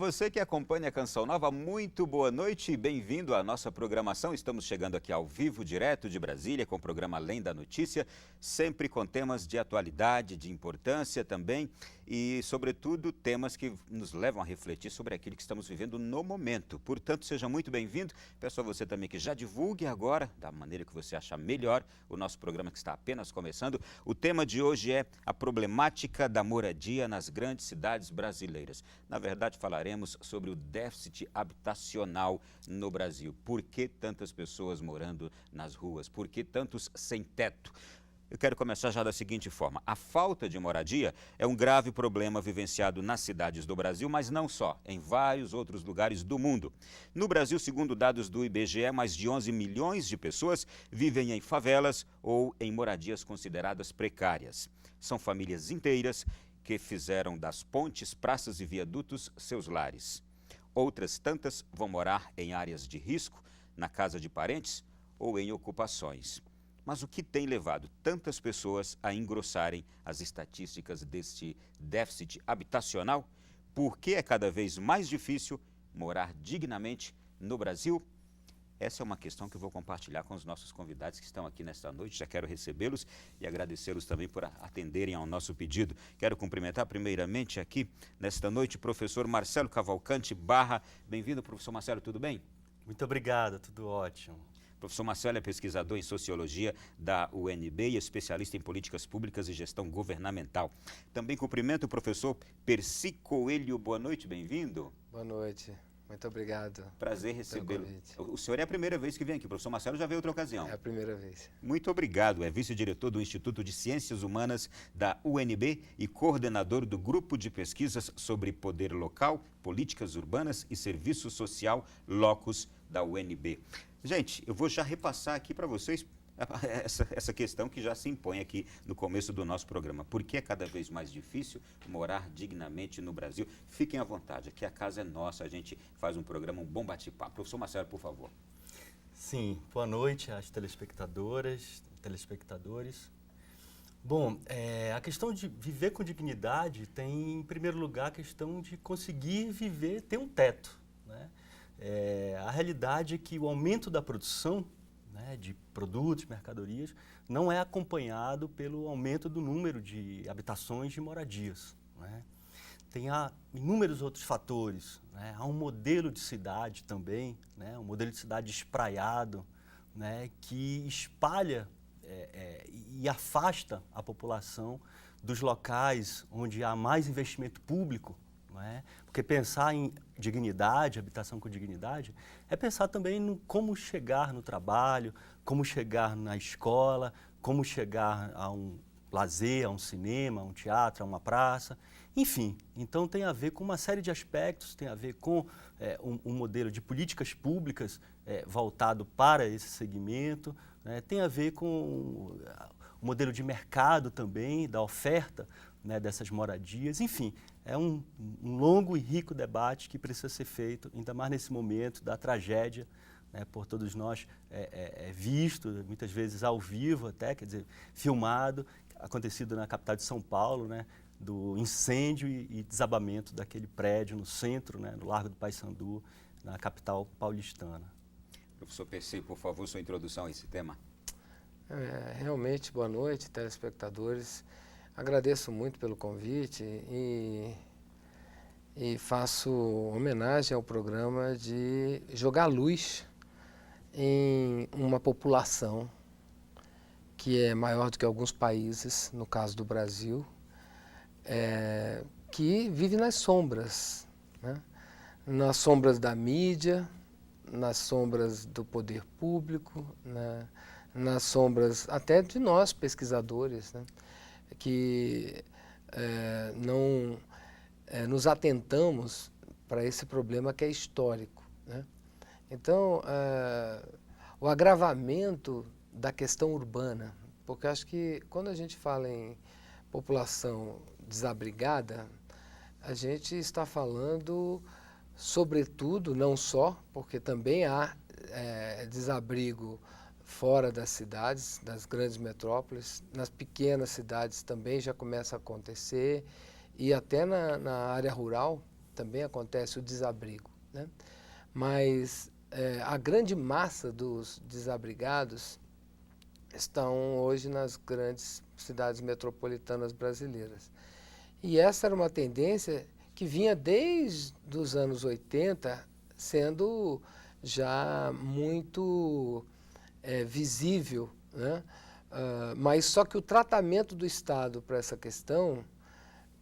você que acompanha a Canção Nova, muito boa noite e bem-vindo à nossa programação. Estamos chegando aqui ao vivo, direto de Brasília, com o programa Além da Notícia, sempre com temas de atualidade, de importância também e, sobretudo, temas que nos levam a refletir sobre aquilo que estamos vivendo no momento. Portanto, seja muito bem-vindo. Peço a você também que já divulgue agora, da maneira que você achar melhor, o nosso programa que está apenas começando. O tema de hoje é a problemática da moradia nas grandes cidades brasileiras. Na verdade, falaremos sobre o déficit habitacional no Brasil. Por que tantas pessoas morando nas ruas? Por que tantos sem teto? Eu quero começar já da seguinte forma. A falta de moradia é um grave problema vivenciado nas cidades do Brasil, mas não só, em vários outros lugares do mundo. No Brasil, segundo dados do IBGE, mais de 11 milhões de pessoas vivem em favelas ou em moradias consideradas precárias. São famílias inteiras que fizeram das pontes, praças e viadutos seus lares. Outras tantas vão morar em áreas de risco, na casa de parentes ou em ocupações. Mas o que tem levado tantas pessoas a engrossarem as estatísticas deste déficit habitacional? Por que é cada vez mais difícil morar dignamente no Brasil? Essa é uma questão que eu vou compartilhar com os nossos convidados que estão aqui nesta noite. Já quero recebê-los e agradecê-los também por atenderem ao nosso pedido. Quero cumprimentar primeiramente aqui, nesta noite, o professor Marcelo Cavalcante Barra. Bem-vindo, professor Marcelo, tudo bem? Muito obrigado, tudo ótimo. O professor Marcelo é pesquisador em Sociologia da UNB e especialista em Políticas Públicas e Gestão Governamental. Também cumprimento o professor Percy Coelho. Boa noite, bem-vindo. Boa noite, muito obrigado. Prazer recebê-lo. O senhor é a primeira vez que vem aqui, o professor Marcelo já veio outra ocasião. É a primeira vez. Muito obrigado, é vice-diretor do Instituto de Ciências Humanas da UNB e coordenador do Grupo de Pesquisas sobre Poder Local, Políticas Urbanas e Serviço Social, LOCUS, da UNB. Gente, eu vou já repassar aqui para vocês essa questão que já se impõe aqui no começo do nosso programa. Por que é cada vez mais difícil morar dignamente no Brasil? Fiquem à vontade, aqui a casa é nossa, a gente faz um programa, um bom bate-papo. Professor Marcelo, por favor. Sim, boa noite às telespectadoras, telespectadores. Bom, a questão de viver com dignidade tem, em primeiro lugar, a questão de conseguir viver, ter um teto, né? A realidade é que o aumento da produção, né, de produtos, mercadorias, não é acompanhado pelo aumento do número de habitações de moradias, né? Há inúmeros outros fatores, né? Há um modelo de cidade também, né? Um modelo de cidade espraiado, né, que espalha e afasta a população dos locais onde há mais investimento público, não é? Porque pensar em dignidade, habitação com dignidade, é pensar também no como chegar no trabalho, como chegar na escola, como chegar a um lazer, a um cinema, a um teatro, a uma praça, enfim. Então tem a ver com uma série de aspectos, tem a ver com um modelo de políticas públicas voltado para esse segmento, né? Tem a ver com o modelo de mercado também, da oferta, né, dessas moradias, enfim, é um longo e rico debate que precisa ser feito, ainda mais nesse momento da tragédia, né, por todos nós visto, muitas vezes ao vivo até, quer dizer, filmado, acontecido na capital de São Paulo, né, do incêndio e desabamento daquele prédio no centro, né, no Largo do Paissandu, na capital paulistana. Professor Percy, por favor, sua introdução a esse tema. Realmente, boa noite, telespectadores. Agradeço muito pelo convite e faço homenagem ao programa de jogar luz em uma população que é maior do que alguns países, no caso do Brasil, que vive nas sombras, né? Nas sombras da mídia, nas sombras do poder público, né? Nas sombras até de nós, pesquisadores, né? Que não nos atentamos para esse problema que é histórico, né? Então, o agravamento da questão urbana, porque acho que quando a gente fala em população desabrigada, a gente está falando, sobretudo, não só, porque também há desabrigo fora das cidades, das grandes metrópoles, nas pequenas cidades também já começa a acontecer, e até na área rural, também acontece o desabrigo, né? Mas a grande massa dos desabrigados estão hoje nas grandes cidades metropolitanas brasileiras. E essa era uma tendência que vinha desde os anos 80 sendo já muito visível, né? Mas só que o tratamento do Estado para essa questão,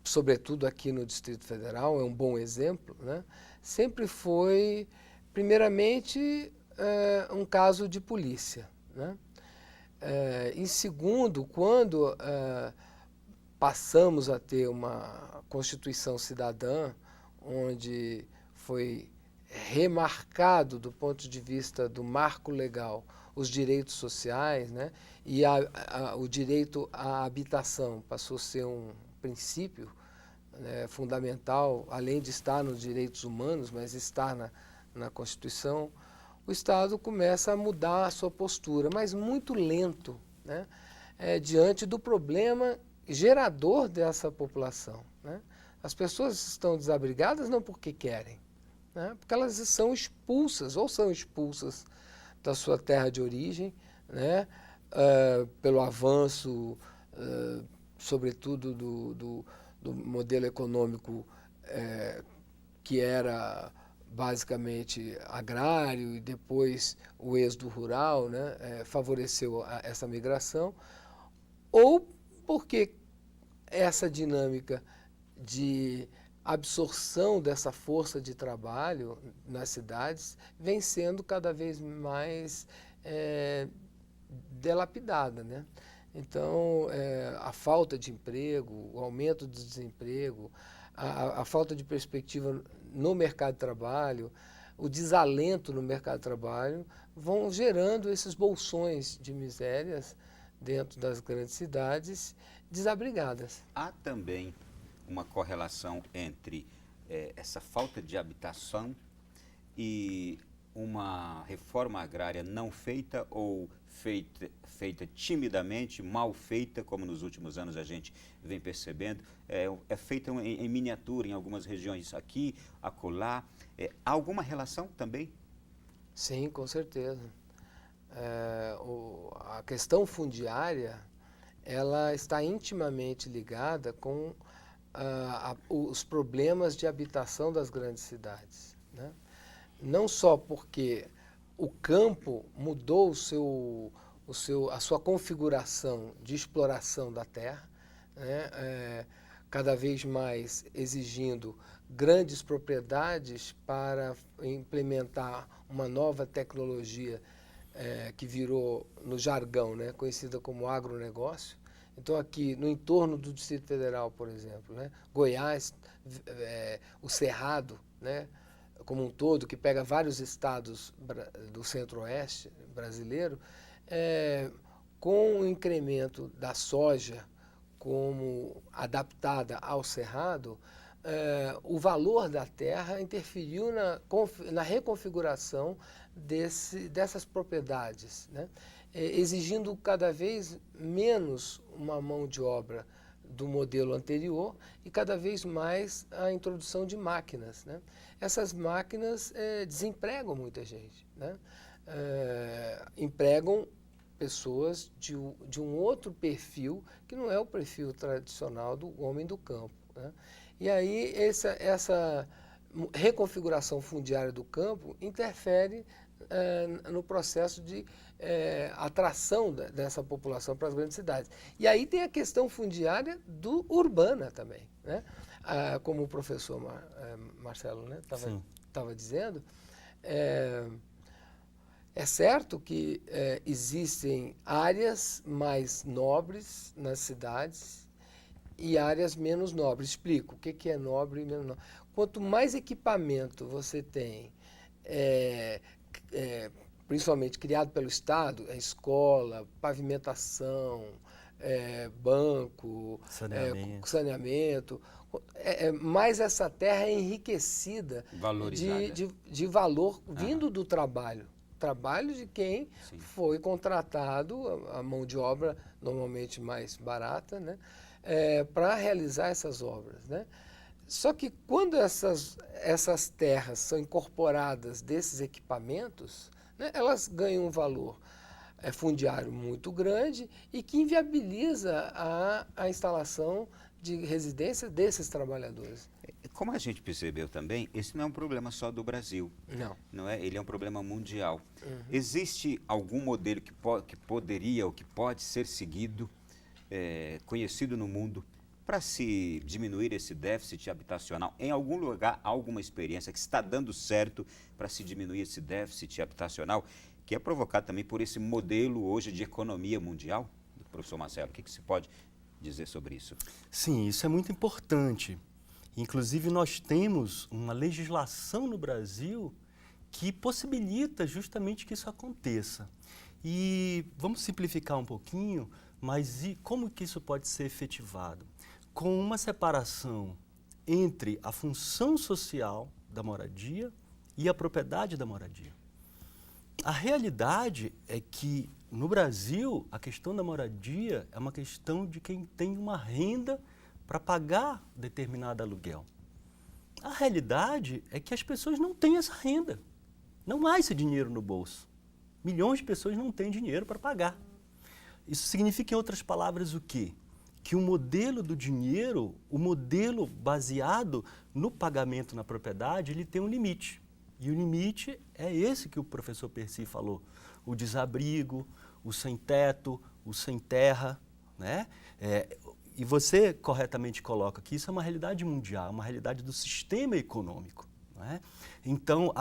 sobretudo aqui no Distrito Federal, é um bom exemplo, né? Sempre foi, primeiramente, um caso de polícia, né? E segundo, quando passamos a ter uma Constituição Cidadã, onde foi remarcado do ponto de vista do marco legal os direitos sociais, né? E o direito à habitação passou a ser um princípio, né, fundamental, além de estar nos direitos humanos, mas estar na Constituição, o Estado começa a mudar a sua postura, mas muito lento, né? Diante do problema gerador dessa população, né? As pessoas estão desabrigadas não porque querem, né? Porque elas são expulsas, ou são expulsas da sua terra de origem, né? Pelo avanço, sobretudo, do modelo econômico que era basicamente agrário e depois o êxodo rural, né? Favoreceu essa migração, ou porque essa dinâmica de absorção dessa força de trabalho nas cidades vem sendo cada vez mais delapidada, né? Então, a falta de emprego, o aumento do desemprego, a falta de perspectiva no mercado de trabalho, o desalento no mercado de trabalho, vão gerando esses bolsões de misérias dentro das grandes cidades desabrigadas. Há também uma correlação entre essa falta de habitação e uma reforma agrária não feita ou feita timidamente, mal feita, como nos últimos anos a gente vem percebendo, é feita em miniatura em algumas regiões aqui, acolá. Há alguma relação também? Sim, com certeza. A questão fundiária, ela está intimamente ligada com os problemas de habitação das grandes cidades, né? Não só porque o campo mudou a sua configuração de exploração da terra, né? Cada vez mais exigindo grandes propriedades para implementar uma nova tecnologia que virou, no jargão, né, conhecida como agronegócio. Então, aqui no entorno do Distrito Federal, por exemplo, né, Goiás, o Cerrado, né, como um todo, que pega vários estados do centro-oeste brasileiro, com o incremento da soja como adaptada ao cerrado, o valor da terra interferiu na reconfiguração dessas propriedades, né? Exigindo cada vez menos uma mão de obra do modelo anterior e cada vez mais a introdução de máquinas, né? Essas máquinas desempregam muita gente, né? Empregam pessoas de um outro perfil que não é o perfil tradicional do homem do campo, né? E aí essa reconfiguração fundiária do campo interfere no processo de atração dessa população para as grandes cidades. E aí tem a questão fundiária urbana também, né? Como o professor Marcelo, né, estava dizendo, é certo que existem áreas mais nobres nas cidades e áreas menos nobres. Explico o que é nobre e menos nobre. Quanto mais equipamento você tem, principalmente criado pelo Estado, escola, pavimentação, banco, saneamento, mais essa terra é enriquecida de valor vindo do trabalho de quem Sim. foi contratado, a mão de obra normalmente mais barata, né, para realizar essas obras, né? Só que quando essas terras são incorporadas desses equipamentos, né, elas ganham um valor fundiário muito grande e que inviabiliza a instalação de residência desses trabalhadores. Como a gente percebeu também, esse não é um problema só do Brasil. Não é? Ele é um problema mundial. Existe algum modelo que poderia ou que pode ser seguido, conhecido no mundo, para se diminuir esse déficit habitacional? Em algum lugar, há alguma experiência que está dando certo para se diminuir esse déficit habitacional, que é provocado também por esse modelo hoje de economia mundial? Professor Marcelo, o que se pode dizer sobre isso? Sim, isso é muito importante. Inclusive, nós temos uma legislação no Brasil que possibilita justamente que isso aconteça. E vamos simplificar um pouquinho, mas como que isso pode ser efetivado? Com uma separação entre a função social da moradia e a propriedade da moradia. A realidade é que, no Brasil, a questão da moradia é uma questão de quem tem uma renda para pagar determinado aluguel. A realidade é que as pessoas não têm essa renda. Não há esse dinheiro no bolso. Milhões de pessoas não têm dinheiro para pagar. Isso significa, em outras palavras, o quê? Que o modelo do dinheiro, o modelo baseado no pagamento na propriedade, ele tem um limite. E o limite é esse que o professor Percy falou, o desabrigo, o sem-teto, o sem-terra, né? E você corretamente coloca que isso é uma realidade mundial, uma realidade do sistema econômico, né? Então,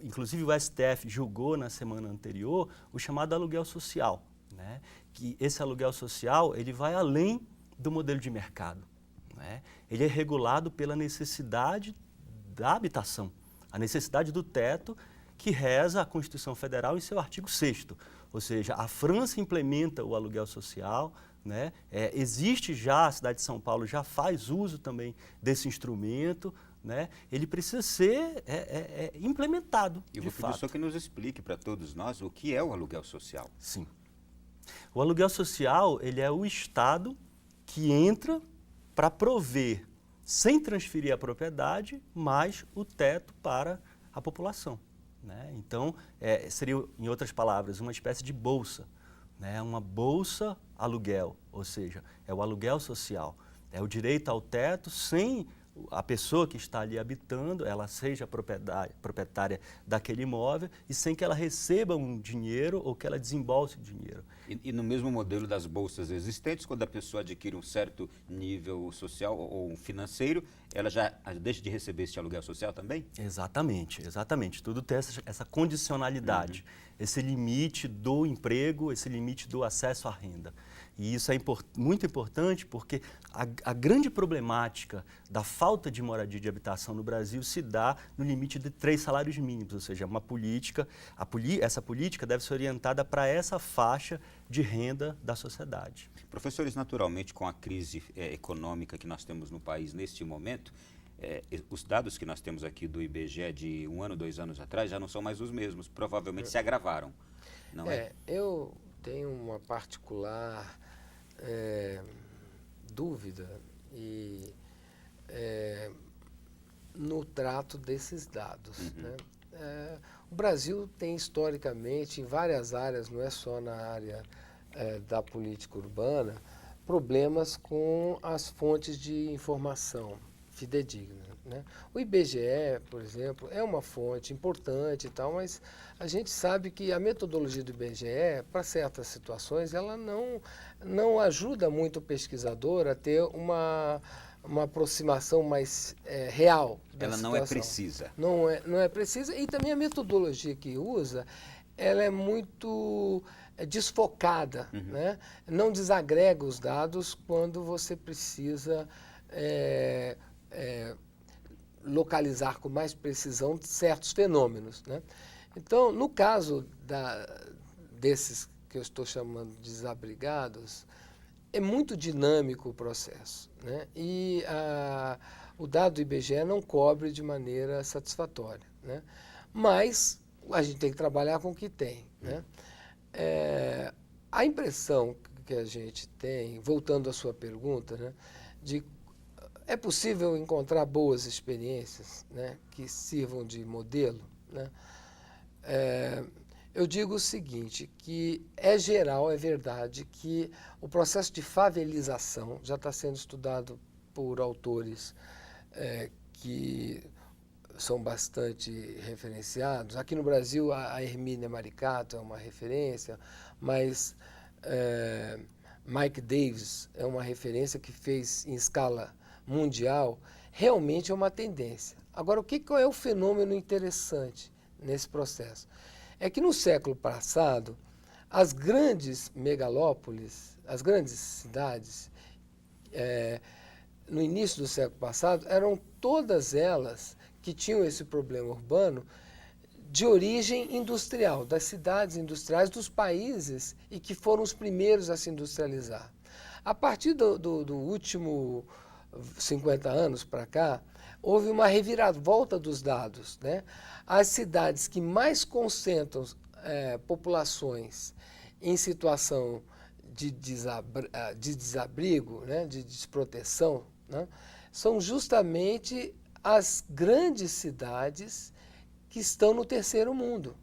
inclusive o STF julgou na semana anterior o chamado aluguel social, né? Que esse aluguel social ele vai além do modelo de mercado, né? Ele é regulado pela necessidade da habitação, a necessidade do teto que reza a Constituição Federal em seu artigo 6º. Ou seja, a França implementa o aluguel social, né? Existe já, a cidade de São Paulo já faz uso também desse instrumento, né? Ele precisa ser implementado, de fato. E vou pedir só que nos explique para todos nós o que é o aluguel social. Sim. O aluguel social, ele é o Estado que entra para prover, sem transferir a propriedade, mais o teto para a população, né? Então, seria, em outras palavras, uma espécie de bolsa, né? Uma bolsa aluguel, ou seja, é o aluguel social, é o direito ao teto sem a pessoa que está ali habitando, ela seja proprietária daquele imóvel e sem que ela receba um dinheiro ou que ela desembolse dinheiro. E no mesmo modelo das bolsas existentes, quando a pessoa adquire um certo nível social ou financeiro, ela já deixa de receber esse aluguel social também? Exatamente, exatamente. Tudo tem essa condicionalidade, esse limite do emprego, esse limite do acesso à renda. E isso é muito importante porque a grande problemática da falta de moradia de habitação no Brasil se dá no limite de 3 salários mínimos, ou seja, uma política, essa política deve ser orientada para essa faixa de renda da sociedade. Professores, naturalmente, com a crise econômica que nós temos no país neste momento, os dados que nós temos aqui do IBGE de 1 ano, 2 anos atrás já não são mais os mesmos, provavelmente se agravaram, não é? Eu tenho uma particular dúvida no trato desses dados, né? O Brasil tem historicamente, em várias áreas, não é só na área da política urbana, problemas com as fontes de informação fidedigna, né? O IBGE, por exemplo, é uma fonte importante e tal, mas a gente sabe que a metodologia do IBGE, para certas situações, ela não ajuda muito o pesquisador a ter uma aproximação mais real da Ela situação. não é precisa. Não é precisa, e também a metodologia que usa, ela é muito desfocada, né? Não desagrega os dados quando você precisa localizar com mais precisão certos fenômenos, né? Então, no caso desses que eu estou chamando de desabrigados, é muito dinâmico o processo, né? E o dado do IBGE não cobre de maneira satisfatória, né? Mas a gente tem que trabalhar com o que tem, né? A impressão que a gente tem, voltando à sua pergunta, né, É possível encontrar boas experiências, né, que sirvam de modelo, né? Eu digo o seguinte, que é geral, é verdade, que o processo de favelização já está sendo estudado por autores que são bastante referenciados. Aqui no Brasil, a Hermínia Maricato é uma referência, mas Mike Davis é uma referência que fez em escala mundial. Realmente é uma tendência. Agora, qual é o fenômeno interessante nesse processo? É que no século passado, as grandes megalópolis, as grandes cidades, no início do século passado, eram todas elas que tinham esse problema urbano de origem industrial, das cidades industriais dos países e que foram os primeiros a se industrializar. A partir do último 50 anos para cá, houve uma reviravolta dos dados, né? As cidades que mais concentram populações em situação de desabrigo, né? De desproteção, né? São justamente as grandes cidades que estão no terceiro mundo,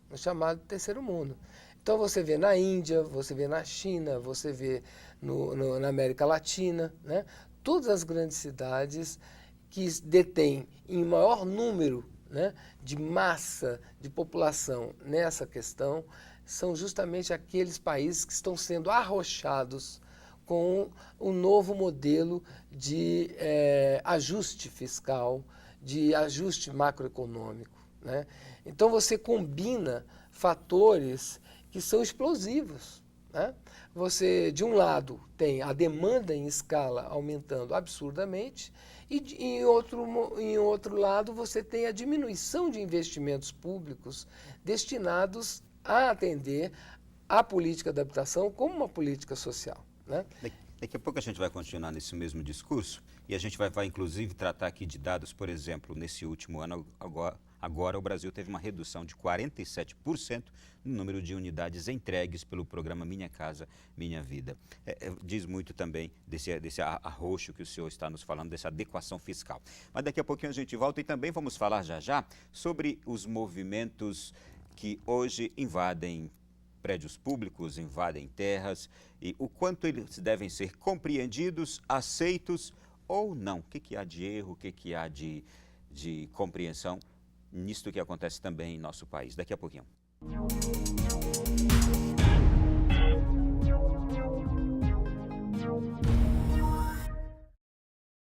no chamado terceiro mundo. Então você vê na Índia, você vê na China, você vê na América Latina, né? Todas as grandes cidades que detêm em maior número, né, de massa de população nessa questão são justamente aqueles países que estão sendo arrochados com um novo modelo de ajuste fiscal, de ajuste macroeconômico, né? Então você combina fatores que são explosivos, né? Você, de um lado, tem a demanda em escala aumentando absurdamente e, em outro lado, você tem a diminuição de investimentos públicos destinados a atender a política de habitação como uma política social, né? Daqui a pouco a gente vai continuar nesse mesmo discurso e a gente vai inclusive tratar aqui de dados, por exemplo, nesse último ano, agora o Brasil teve uma redução de 47% no número de unidades entregues pelo programa Minha Casa, Minha Vida. Diz muito também desse arroxo que o senhor está nos falando, dessa adequação fiscal. Mas daqui a pouquinho a gente volta e também vamos falar já sobre os movimentos que hoje invadem prédios públicos, invadem terras e o quanto eles devem ser compreendidos, aceitos ou não. O que há de erro, o que há de compreensão nisto que acontece também em nosso país. Daqui a pouquinho.